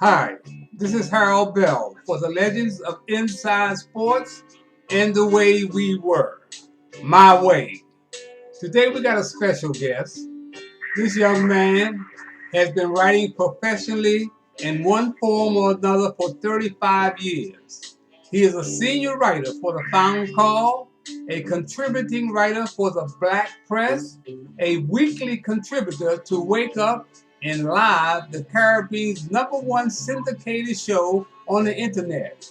Hi, this is Harold Bell for the Legends of Inside Sports and the Way We Were. My Way. Today we got a special guest. This young man has been writing professionally in one form or another for 35 years. He is a senior writer for the Fountain Call, a contributing writer for the Black Press, a weekly contributor to Wake Up and Live, the Caribbean's #1 syndicated show on the internet.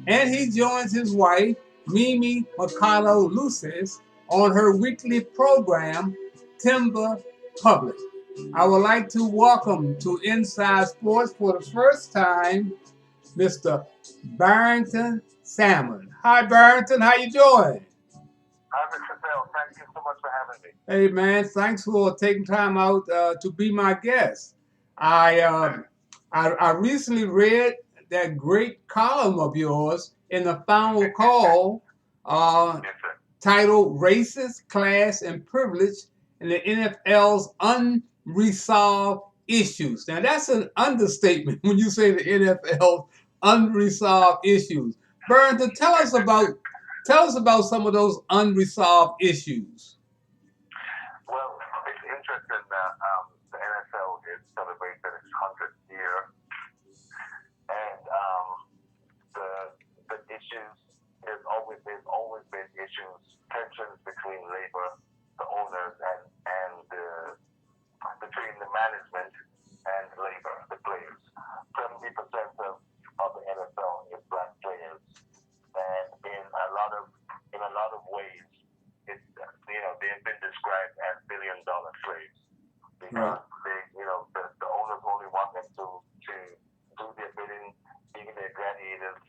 And he joins his wife, Mimi Mercado Lucis, on her weekly program, Timber Public. I would like to welcome to Inside Sports for the first time, Mr. Barrington Salmon. Hi, Barrington. How you doing? Hi, Mr. Bell. Thank you so much for having me. Hey, man. Thanks for taking time out to be my guest. I, uh, I recently read that great column of yours in the Final Call, Yes, sir. titled "Racist Class and Privilege in the NFL's Unresolved Issues." Now that's an understatement when you say the NFL's unresolved issues. Burrington, tell us about some of those unresolved issues. Well, it's interesting that the NFL is celebrating its 100th year, and the issues there's always been issues, tensions between labor, the owners, and between the management and labor, the players. 70% of the NFL is black players, and in a lot of ways, it's they've been described as $1 billion slaves Right. because the owners only want them to do their bidding, even their gladiators,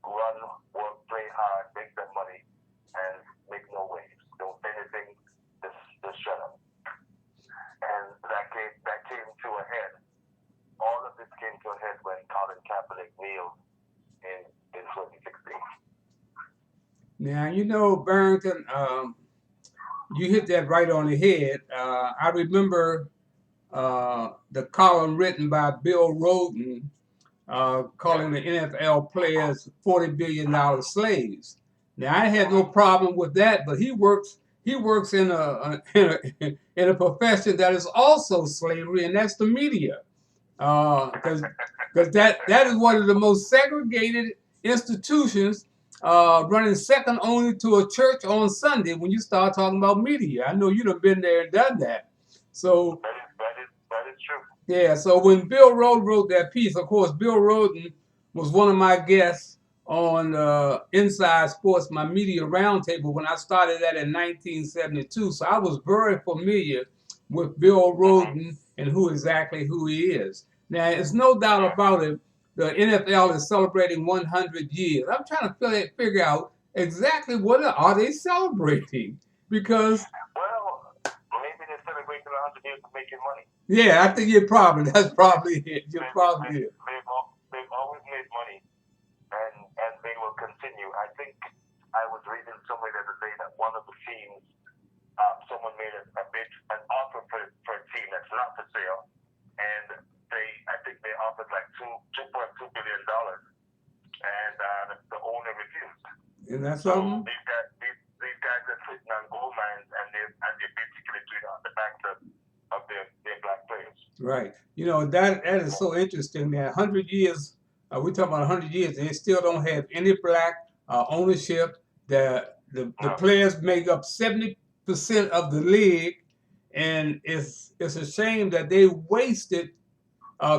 run, work, play hard, make their money, and make no waves. Don't say anything, just shut up. And that came to a head. All of this came to a head when Colin Kaepernick kneeled in 2016. Now you know, Barrington, you hit that right on the head. I remember the column written by Bill Rhoden calling the NFL players $40 billion slaves. Now I had no problem with that, but he works in a profession that is also slavery, and that's the media. Because that is one of the most segregated institutions, running second only to a church on Sunday. When you start talking about media, I know you've been there and done that. So That is true. yeah, so when Bill Rhoden wrote that piece, of course, Bill Rhoden was one of my guests on Inside Sports, my media roundtable, when I started that in 1972. So I was very familiar with Bill Rhoden and who he is. Now, there's no doubt about it, the NFL is celebrating 100 years. I'm trying to figure out exactly what are they celebrating, because Well, maybe they're celebrating 100 years of making money. yeah, I think that's probably it. You're probably it. They've always made money, and they will continue. I think I was reading somewhere the other day that one of the teams, someone made an offer for a team that's not for sale, and I think they offered like $2.2 billion, and the owner refused. Isn't that So something? these guys are sitting on gold mines, and they're basically doing it on the backs of their black players. Right. You know, that is so interesting that 100 years, we talk about 100 years, and they still don't have any black ownership. The No. players make up 70% of the league, and it's a shame that they wasted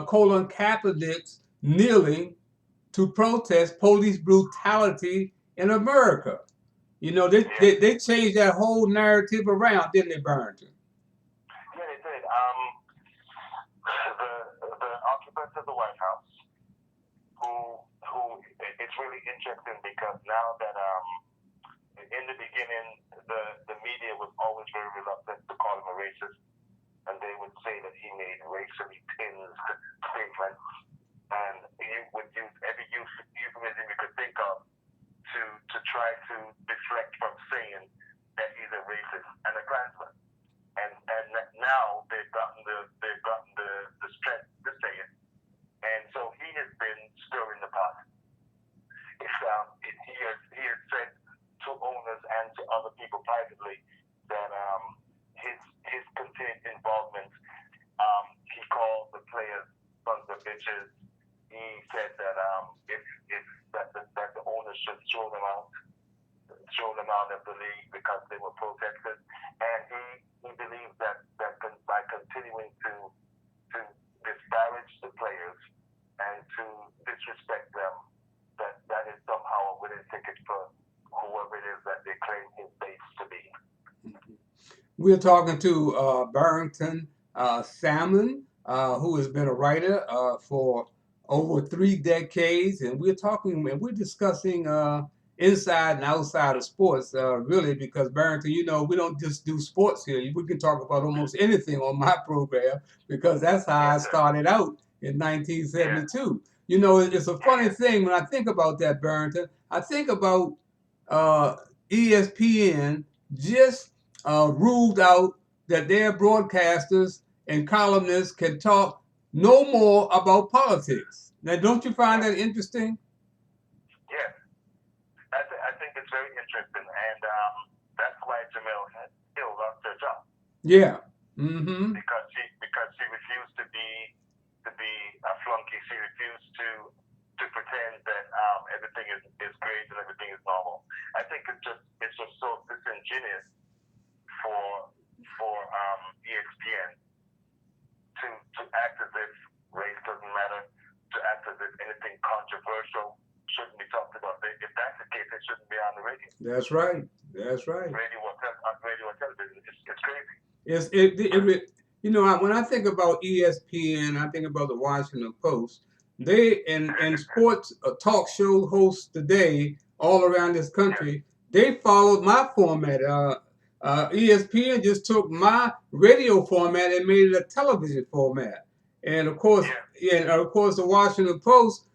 Colin Kaepernick's kneeling to protest police brutality in America. You know, they changed that whole narrative around, didn't they, Barrington? Yeah, they did. The occupants of the White House, who it's really interesting because now that in the beginning the media was always very reluctant to call him a racist, and they would say that he made racially tinged statements, and you would use every euphemism you could think of to try to deflect from saying that he's a racist and a Klansman. And now they've gotten the strength to say it, and so which is he said that if that the owners should throw them out of the league because they were protesters, and he believes that by continuing to disparage the players and to disrespect them, that is somehow a winning ticket for whoever it is that they claim his base to be. We're talking to Barrington Salmon, who has been a writer for over 3 decades, and we're discussing inside and outside of sports, really, because Barrington, we don't just do sports here. We can talk about almost anything on my program because that's how I started out in 1972. It's a funny thing when I think about that, Barrington. I think about ESPN just ruled out that their broadcasters and columnists can talk no more about politics. Now, don't you find that interesting? Yes, I think it's very interesting, and that's why Jamel Hill lost her job. Yeah. Mm-hmm. Because she refused to be a flunky. She refused to pretend that everything is great and everything is normal. I think it's just so disingenuous for ESPN to act as if race doesn't matter, to act as if anything controversial shouldn't be talked about. If that's the case, it shouldn't be on the radio. That's right. That's right. Radio or television. It's crazy. When I think about ESPN, I think about the Washington Post. They and sports talk show hosts today all around this country. They followed my format. ESPN just took my radio format and made it a television format. And of course, the Washington Post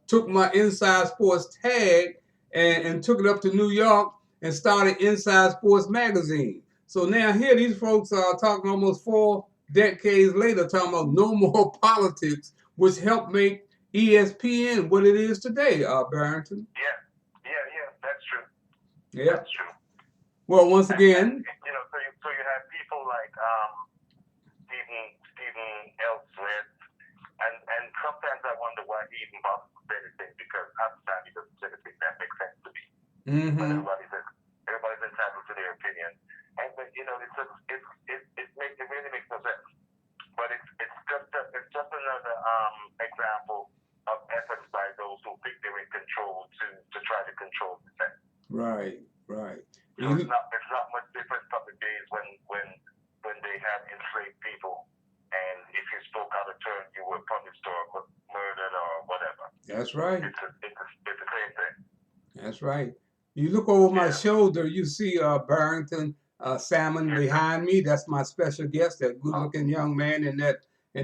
took my Inside Sports tag and took it up to New York and started Inside Sports Magazine. So now here these folks are talking almost 4 decades later, talking about no more politics, which helped make ESPN what it is today, Barrington. Yeah, that's true. Yeah. That's true. Well, once again, so you have people like Stephen Elsworth, and sometimes I wonder why he even bothers to say anything, because half the time he doesn't say anything that makes sense to me. Mm-hmm. But everybody's entitled to their opinion, and but it really makes no sense. But it's just another example of efforts by those who think they're in control to try to control the sense. Right. So it's not much different from the days when they had enslaved people, and if you spoke out of turn, you were punished or murdered or whatever. That's right. It's the same thing. That's right. You look over my shoulder, you see Barrington Salmon behind me. That's my special guest, that good-looking young man in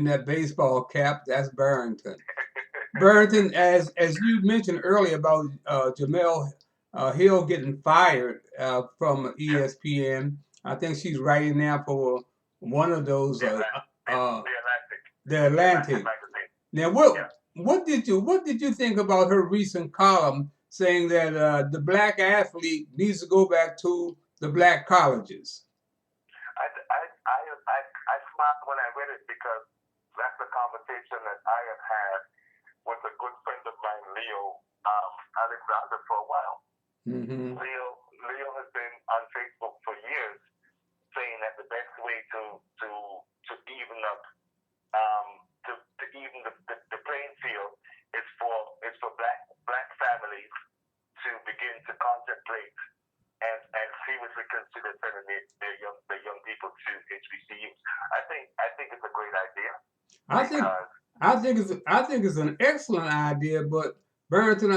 that baseball cap. That's Barrington. Barrington, as you mentioned earlier about Jamel Hill getting fired from ESPN, I think she's writing now for one of those. The Atlantic. Now, what did you think about her recent column saying that the black athlete needs to go back to the black colleges? I smiled when I read it, because that's a conversation that I have had with a good friend of mine, Leo Alexander, for a while. Mm-hmm. Leo has been on Facebook for years saying that the best way to even up to even the playing field is for black families to begin to contemplate and seriously consider sending their young people to HBCUs. I think it's a great idea. I think it's an excellent idea, but Barrington,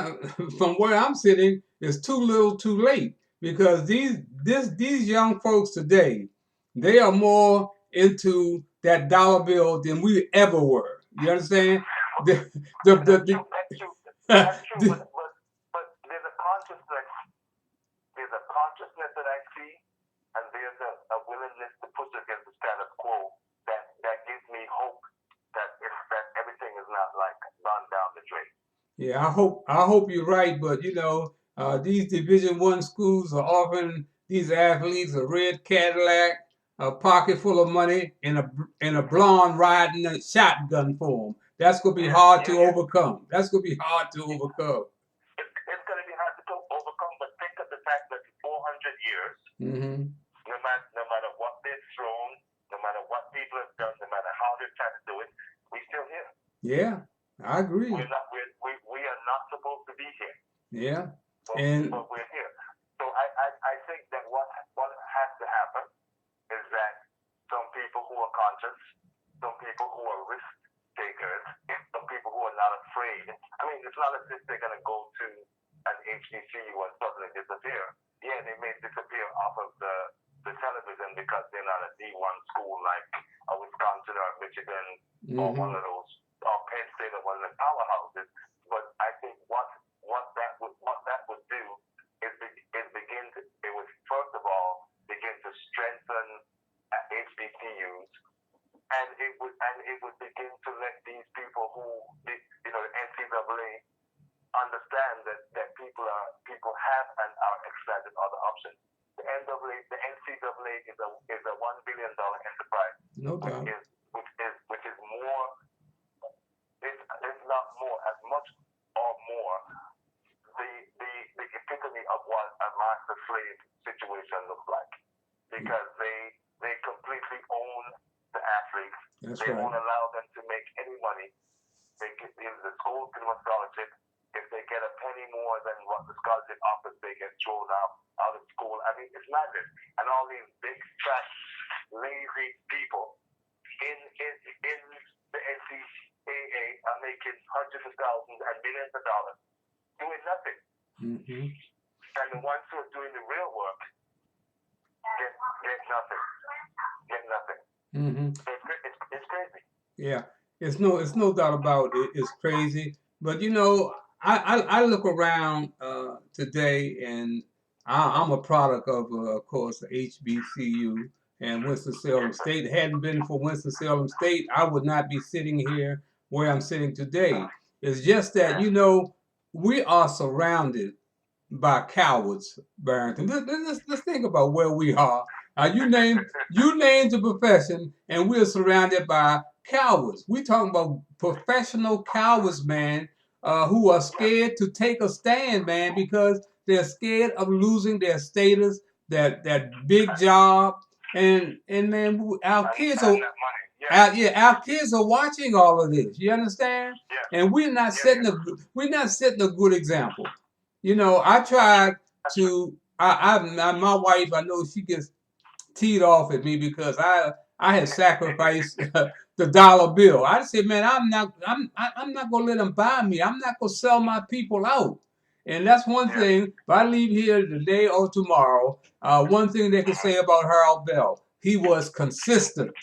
from where I'm sitting, it's too little, too late, because these young folks today, they are more into that dollar bill than we ever were. You understand? That's true. But there's a consciousness that I see, and there's a willingness to push against the status quo that gives me hope that everything is not like gone down the drain. Yeah, I hope you're right, but these Division I schools are offering these athletes a red Cadillac, a pocket full of money, and a blonde riding a shotgun for them. That's gonna be hard to overcome. That's gonna be hard to overcome. It's going to be hard to overcome, but think of the fact that 400 years, Mm-hmm. no matter what they've thrown, no matter what people have done, no matter how they're trying to do it, we're still here. Yeah, I agree. We are not supposed to be here. Yeah, but we're here. So I think that what has to happen is that some people who are conscious, some people who are risk takers, some people who are not afraid. I mean, it's not as if they're going to go to an HBCU and suddenly disappear. Yeah, they may disappear off of the television because they're not a D1 school like a Wisconsin or Michigan or one of those, or Penn State or one of the powerhouses. But I think what that would do is it would first of all begin to strengthen HBCUs, and it would begin to let these people who the NCAA understand that people have and are excited other options. The NCAA is a $1 billion enterprise. No doubt. Which is more, if not more, as much or more, the epitome of what a master slave situation looks like, because they completely own the athletes. That's they right. won't allow them to make any money. The school give them a scholarship. If they get a penny more than what the scholarship offers, they get thrown out of school. I mean, it's madness. And all these big, fat, lazy people in the NCAA are making hundreds of thousands and millions of dollars doing nothing. Mm-hmm. And the ones who are doing the real work get nothing. Get nothing. Mm-hmm. It's crazy. Yeah, it's no doubt about it. It's crazy, but I look around today, and I'm a product of course, the HBCU and Winston-Salem State. Hadn't been for Winston-Salem State, I would not be sitting here where I'm sitting today. It's just that we are surrounded by cowards, Barrington. Let's think about where we are. You named the profession, and we're surrounded by cowards. We're talking about professional cowards, man, who are scared to take a stand, man, because they're scared of losing their status, that big job, and man, our kids are. Our kids are watching all of this. You understand? And we're not setting a good example. I tried to. My wife, I know she gets teed off at me because I had sacrificed the dollar bill. I said, man, I'm not gonna let them buy me. I'm not gonna sell my people out. And that's one thing. If I leave here today or tomorrow, one thing they can say about Harold Bell, he was consistent.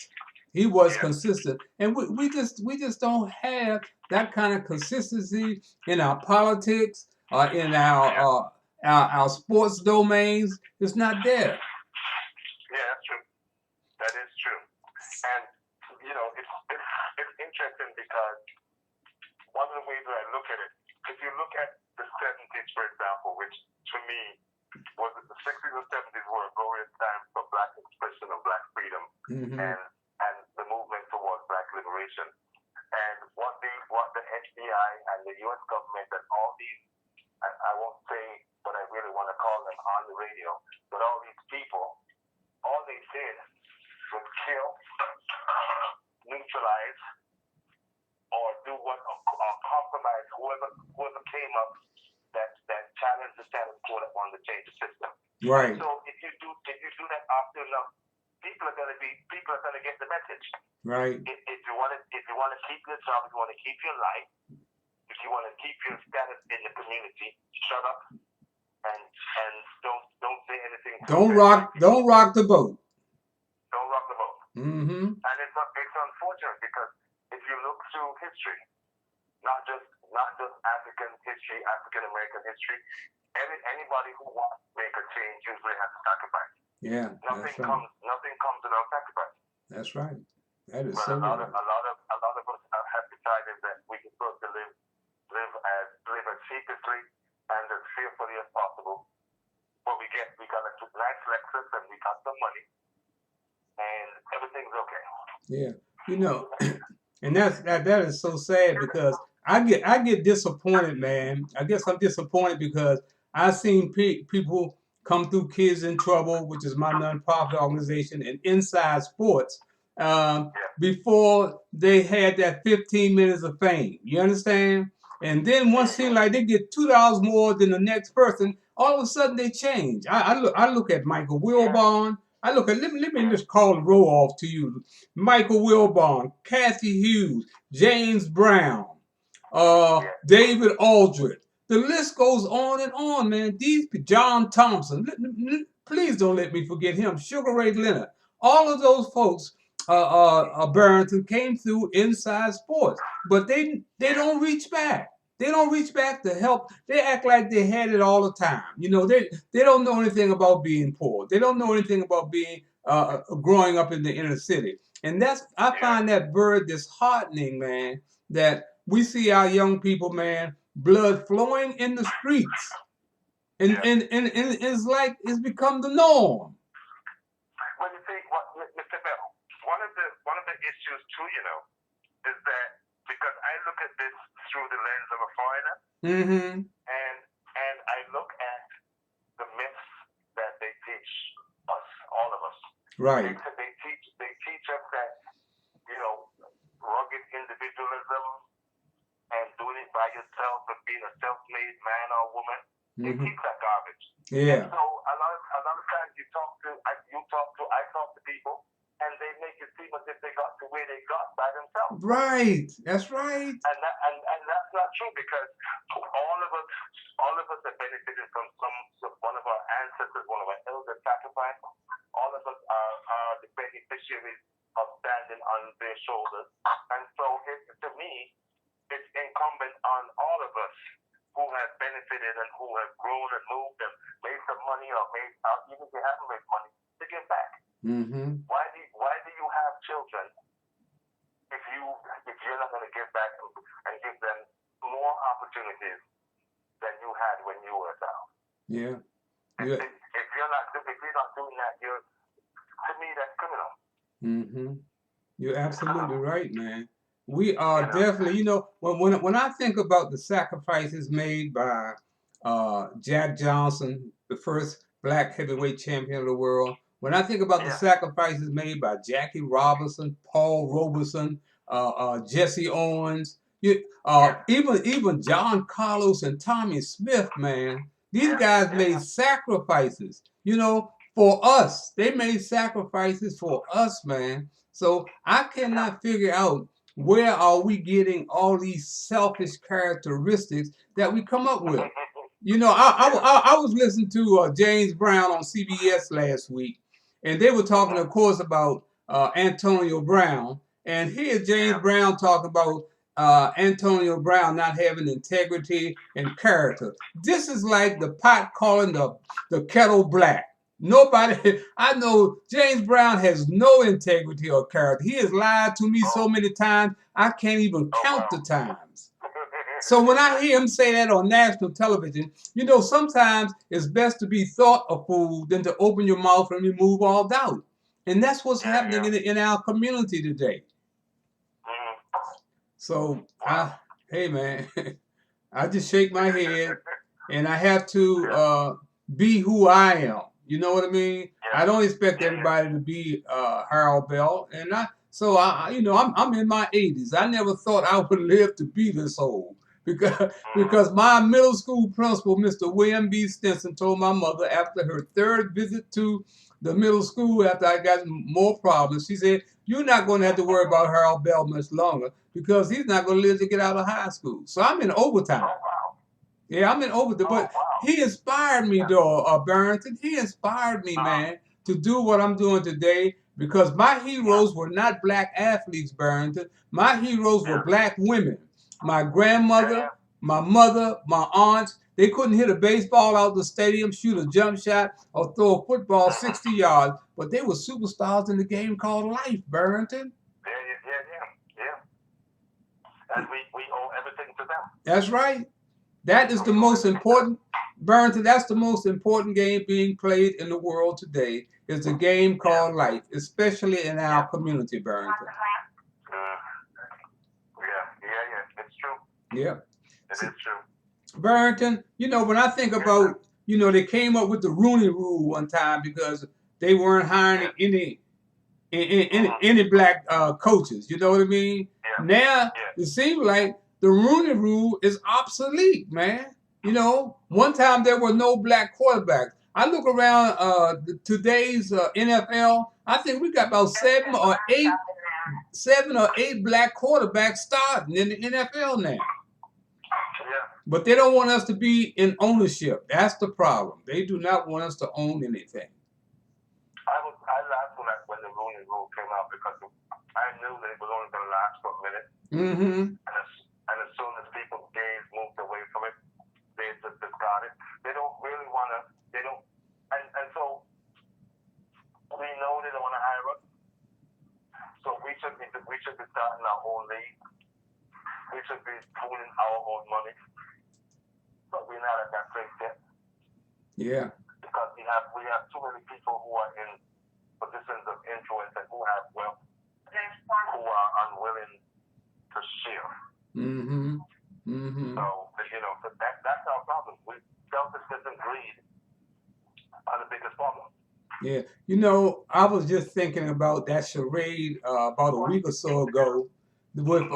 He was consistent, and we just don't have that kind of consistency in our politics, in our sports domains. It's not there. Yeah, that's true. That is true. And it's interesting because one of the ways that I look at it, if you look at the 70s, for example, which to me was the 60s and 70s were a glorious time for black expression of black freedom, and the movement towards black liberation. And what the FBI and the U.S. government and all these, I won't say what I really want to call them on the radio, but all these people, all they did was kill, neutralize, or do what, or compromise whoever came up that challenged the status quo that wanted to change the system. Right. So if you do that after enough, people are gonna get the message. Right. If you want to keep your job, if you want to keep your life, if you want to keep your status in the community, shut up and don't say anything. Don't rock the boat. Don't rock the boat. Mm-hmm. And it's unfortunate because if you look through history, not just African history, African American history, anybody who wants to make a change usually has to sacrifice. Yeah. Nothing comes without sacrifice. That's right. That is but so a lot of us have decided that we can supposed to live as secretly and as fearfully as possible. But we got a nice Lexus and we got some money, and everything's okay. Yeah, and And that is so sad because I get disappointed, man. I guess I'm disappointed because I've seen people come through Kids in Trouble, which is my nonprofit organization, and Inside Sports, before they had that 15 minutes of fame. You understand? And then once it seems like they get $2 more than the next person, all of a sudden they change. I look at Michael Wilbon. Let me just call the roll off to you. Michael Wilbon, Kathy Hughes, James Brown, David Aldridge. The list goes on, man. These John Thompson. Please don't let me forget him. Sugar Ray Leonard. All of those folks, Barrington came through Inside Sports, but they don't reach back. They don't reach back to help. They act like they had it all the time. They don't know anything about being poor. They don't know anything about being growing up in the inner city. And I find that very disheartening, man, that we see our young people, man, blood flowing in the streets. And it's like it's become the norm. Well, you see, Mr. Bell, one of the issues too, is that because I look at this through the lens of a foreigner, and I look at the myths that they teach us, all of us. Right. They teach us that rugged individualism and doing it by yourself and being a self-made man or woman. They teach that garbage. Yeah. And so a lot of times I talk to people, and they make it seem as if they got to where they got by themselves. Right. That's right. And that's not true, because all of us have benefited from one of our ancestors, one of our elders sacrifice. All of us are the beneficiaries of standing on their shoulders. And so to me, it's incumbent on all of us who have benefited and who have grown and moved and made some money, or even if they haven't made money, to give back. Why do you have children if you're not going to give back and give them more opportunities than you had when you were a child? Yeah. If you're not doing that, to me, that's criminal. You're absolutely right, man. We are definitely, when I think about the sacrifices made by Jack Johnson, the first black heavyweight champion of the world, when I think about the sacrifices made by Jackie Robinson, Paul Robeson, Jesse Owens, even John Carlos and Tommy Smith, man, these guys made sacrifices, for us. They made sacrifices for us, man. So I cannot figure out where are we getting all these selfish characteristics that we come up with. I was listening to James Brown on CBS last week, and they were talking, of course, about Antonio Brown. And here's James Brown talking about Antonio Brown not having integrity and character. This is like the pot calling the kettle black. Nobody, I know James Brown has no integrity or character. He has lied to me so many times, I can't even count the times. So when I hear him say that on national television, sometimes it's best to be thought a fool than to open your mouth and remove all doubt. And that's what's happening in our community today. So, hey, man, I just shake my head, and I have to be who I am. You know what I mean? I don't expect everybody to be Harold Bell, and I'm in my 80s. I never thought I would live to be this old, because my middle school principal, Mr. William B. Stinson, told my mother after her third visit to the middle school, after I got more problems, she said, "You're not going to have to worry about Harold Bell much longer, because he's not going to live to get out of high school." So I'm in overtime. Yeah, I'm in overtime. But he inspired me, though, Barrington. He inspired me, man, to do what I'm doing today, because my heroes were not black athletes, Barrington. My heroes were black women. My grandmother, my mother, my aunts, they couldn't hit a baseball out the stadium, shoot a jump shot, or throw a football 60 yards, but they were superstars in the game called life, Barrington. Yeah. And we owe everything to them. That's right. That is the most important, Barrington, that's the most important game being played in the world today, is the game called life, especially in our community, Barrington. Yeah. It is true. Barrington, when I think about, they came up with the Rooney Rule one time because they weren't hiring any black coaches. You know what I mean? Yeah. Now it seems like the Rooney Rule is obsolete, man. One time there were no black quarterbacks. I look around today's NFL. I think we got about seven or eight black quarterbacks starting in the NFL now. Yeah. But they don't want us to be in ownership. That's the problem. They do not want us to own anything. I laughed when the Rooney Rule came out because I knew that it was only going to last for a minute. Mm-hmm. And as soon as people's gaze moved away from it, they just discarded. They don't really want to. They don't. And so we know they don't want to hire us. So we should be starting our own league. We should be pooling our own money. But we're not at that place yet. Yeah. Because we have too many people who are in positions of influence and who have wealth, who are unwilling to share. Mm-hmm. Mm-hmm. So that's our problem. Selfishness and greed are the biggest problem. Yeah. I was just thinking about that charade about a week or so ago with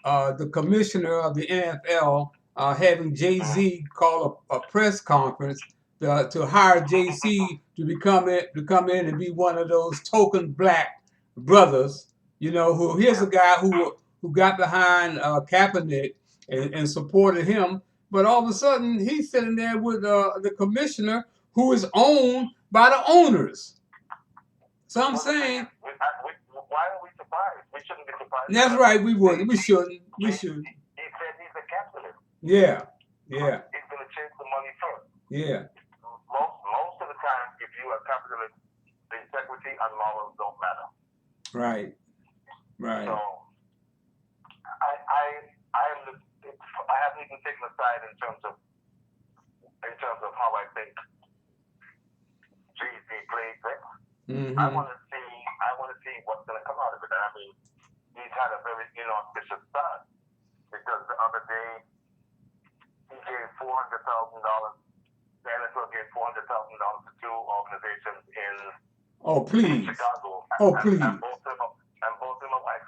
the commissioner of the NFL having Jay-Z call a press conference to hire Jay-Z to come in and be one of those token black brothers. Here's a guy who got behind Kaepernick and supported him, but all of a sudden he's sitting there with the commissioner who is owned by the owners. So I'm saying, why are we surprised? We shouldn't be surprised. That's right. We wouldn't. We shouldn't. We shouldn't. He said he's a capitalist. Yeah. Yeah. He's going to chase the money first. Yeah. Most of the time, if you are a capitalist, the integrity and morals don't matter. Right. Right. So I haven't even taken a side in terms of how I think Jay-Z played things. Mm-hmm. I want to see what's going to come out of it. I mean, he's had a very inauspicious start because the other day he gave $400,000. The NFL gave $400,000 to two organizations in Chicago. Oh, please. And both of them are white.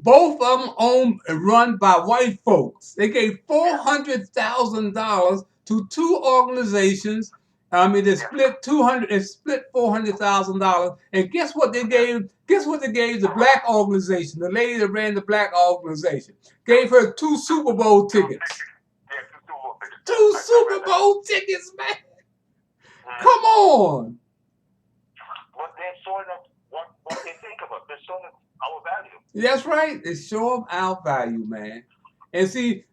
Both of them owned and run by white folks. They gave $400,000 to two organizations. I mean, they split $400,000, and guess what they gave? Guess what they gave the black organization? The lady that ran the black organization gave her 2 Super Bowl tickets. Yeah, 2 Super Bowl tickets, man. Come on. But they're showing us what they think of us. They're showing us our value. That's right. They show them our value, man. And see,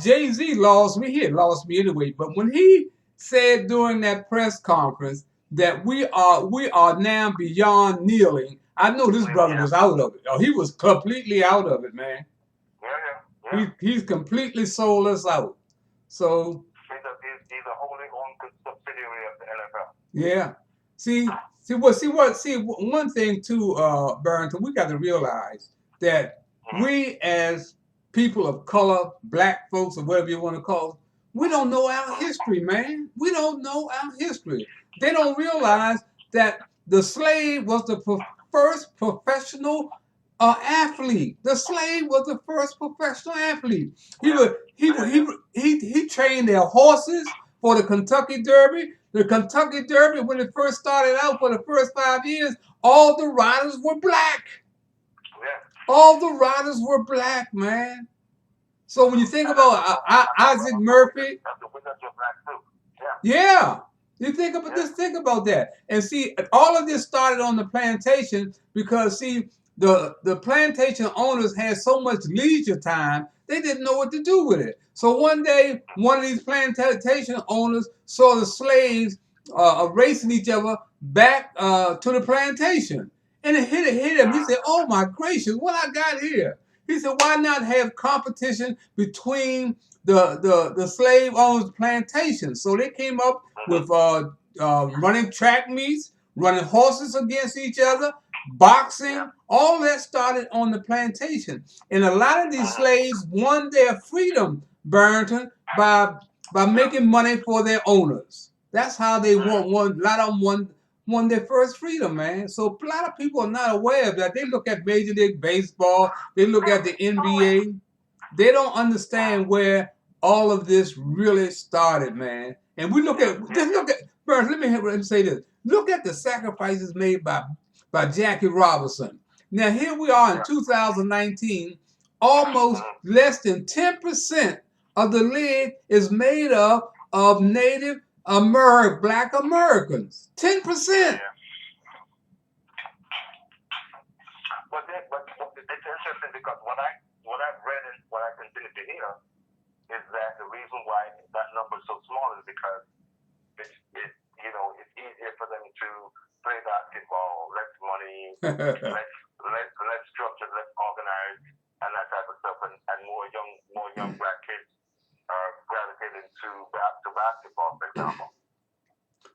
Jay-Z lost me. He had lost me anyway. But when he said during that press conference that we are now beyond kneeling, I know this brother was out of it. Oh, he was completely out of it, man. Yeah. He's completely sold us out. So he's a wholly owned subsidiary of the NFL. Yeah. See, one thing too, Barrington, we got to realize that we as people of color, black folks, or whatever you want to call it, we don't know our history, man. We don't know our history. They don't realize that the slave was the first professional athlete. The slave was the first professional athlete. He trained their horses for the Kentucky Derby. The Kentucky Derby, when it first started out for the first 5 years, all the riders were black. All the riders were black, man. So when you think about Isaac Murphy, yeah, you think about just think about that. And see, all of this started on the plantation because see, the plantation owners had so much leisure time, they didn't know what to do with it. So one day, one of these plantation owners saw the slaves racing each other back to the plantation. And it hit him. He said, oh my gracious, what I got here? He said, why not have competition between the slave owners' plantations? So they came up with running track meets, running horses against each other, boxing, all that started on the plantation. And a lot of these slaves won their freedom, Barrington, by making money for their owners. That's how they won. A lot of them won their first freedom, man. So a lot of people are not aware of that. They look at Major League Baseball, they look at the NBA. They don't understand where all of this really started, man. And we look at just look at first. Let me say this. Look at the sacrifices made by Jackie Robinson. Now here we are in 2019. Almost less than 10% of the league is made up of Native Black Americans. 10%. But it's interesting because what I've read and what I continue to hear is that the reason why that number is so small is because it's easier for them to play basketball, less money, less structured, less organized, and that type of stuff, and more young black kids are gravitating to basketball, for example.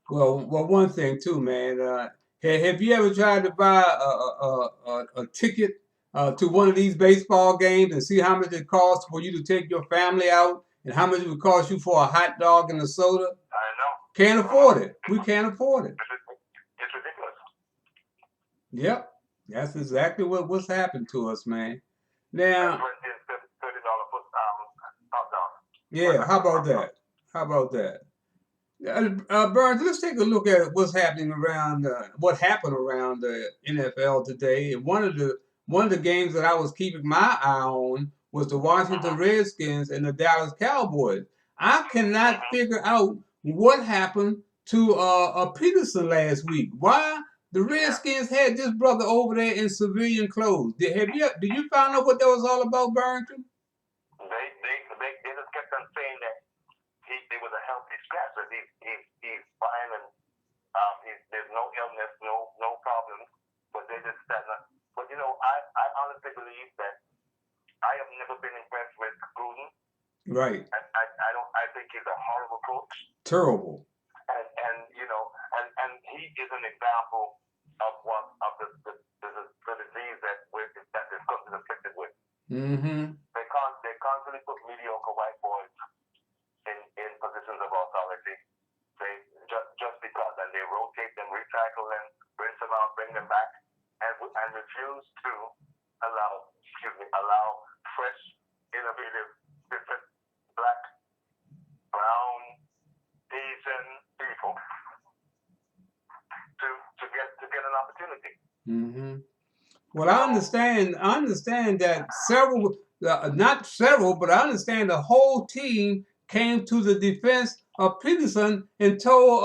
Well, one thing too, man. Have you ever tried to buy a ticket to one of these baseball games and see how much it costs for you to take your family out, and how much it would cost you for a hot dog and a soda? I know. Can't afford it. We can't afford it. It's ridiculous. Yep, that's exactly what's happened to us, man. Now, $30 hot dog. Yeah, how about that? How about that? Burns, let's take a look at what's happening around what happened around the NFL today. And one of the games that I was keeping my eye on was the Washington Redskins and the Dallas Cowboys. I cannot figure out what happened to Peterson last week. Why the Redskins had this brother over there in civilian clothes? Did you find out what that was all about, Barrington? They just kept on saying that it was a healthy scratch. That he's fine and there's no illness, no problems. But they just said that. But I honestly believe that I have never been impressed with Gruden. Right. I think he's a horrible coach. Terrible. And he is an example of the disease that this country is afflicted with. Mm-hmm. They constantly put mediocre white boys in positions of authority. They just because, and they rotate them, recycle them, rinse them out, bring them back, and refuse to allow fresh, innovative, different black, brown, Asian people to get an opportunity. Mm-hmm. Well, I understand that not several, but I understand the whole team came to the defense of Peterson and told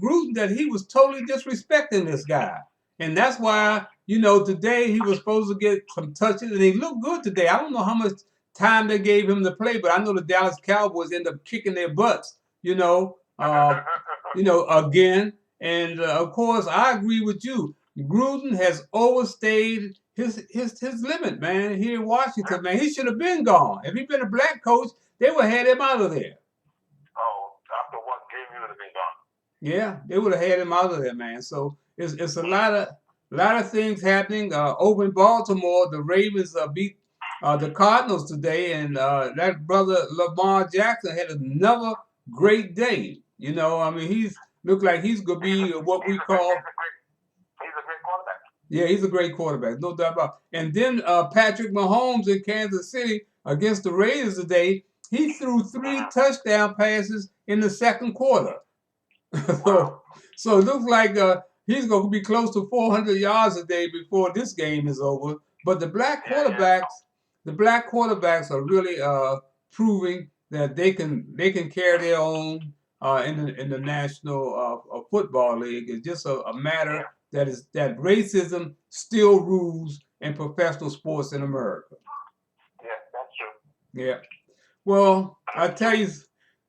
Gruden that he was totally disrespecting this guy. And that's why, today he was supposed to get some touches, and he looked good today. I don't know how much time they gave him to play, but I know the Dallas Cowboys end up kicking their butts, again. And of course, I agree with you. Gruden has overstayed his limit, man. Here in Washington, man, he should have been gone. If he'd been a black coach, they would have had him out of there. Oh, after one game, he would have been gone. Yeah, they would have had him out of there, man. So it's a lot of things happening. Over in Baltimore, the Ravens beat the Cardinals today, and that brother Lamar Jackson had another great day. He's looked like he's gonna be what we call. He's a great quarterback. Yeah, he's a great quarterback, no doubt about it. And then Patrick Mahomes in Kansas City against the Raiders today, he threw 3 touchdown passes in the second quarter. So it looks like he's going to be close to 400 yards a day before this game is over. But the black quarterbacks are really proving that they can carry their own in the National Football League. It's just a matter that racism still rules in professional sports in America. Yeah, that's true. Yeah. Well, I tell you,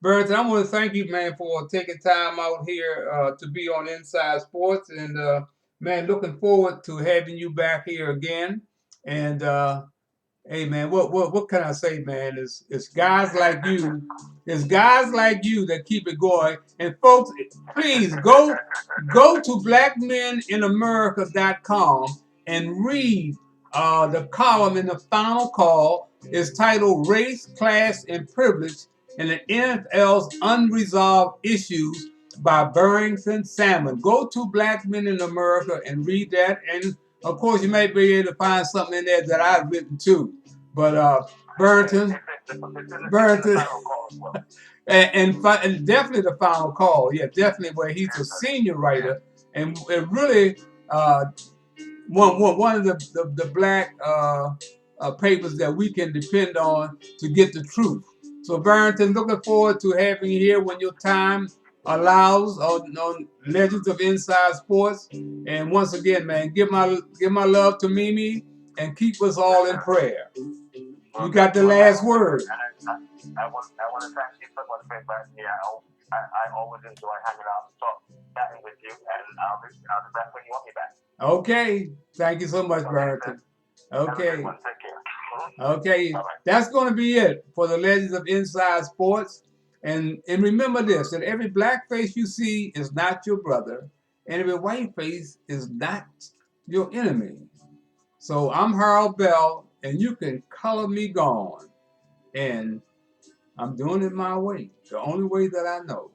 Burns, I want to thank you, man, for taking time out here to be on Inside Sports, and man, looking forward to having you back here again. And Hey man, what can I say, man? It's guys like you, it's guys like you that keep it going. And folks, please go to blackmeninamerica.com and read the column in the final call. It's titled Race, Class, and Privilege and the NFL's Unresolved Issues by Barrington Salmon. Go to Black Men in America and read that. And of course, you may be able to find something in there that I've written too. But Barrington, Barrington, and definitely the final call. Yeah, definitely where he's a senior writer and really one of the black papers that we can depend on to get the truth. So Barrington, looking forward to having you here when your time allows on Legends of Inside Sports. And once again, man, give my love to Mimi and keep us all in prayer. You got the last word. I want to thank you so much for inviting me. I always enjoy hanging out and chatting with you, and I'll be back when you want me back. Okay. Thank you so much, Barrington. Okay. Okay. That's going to be it for the Legends of Inside Sports. And remember this, that every black face you see is not your brother, and every white face is not your enemy. So I'm Harold Bell, and you can color me gone. And I'm doing it my way, the only way that I know.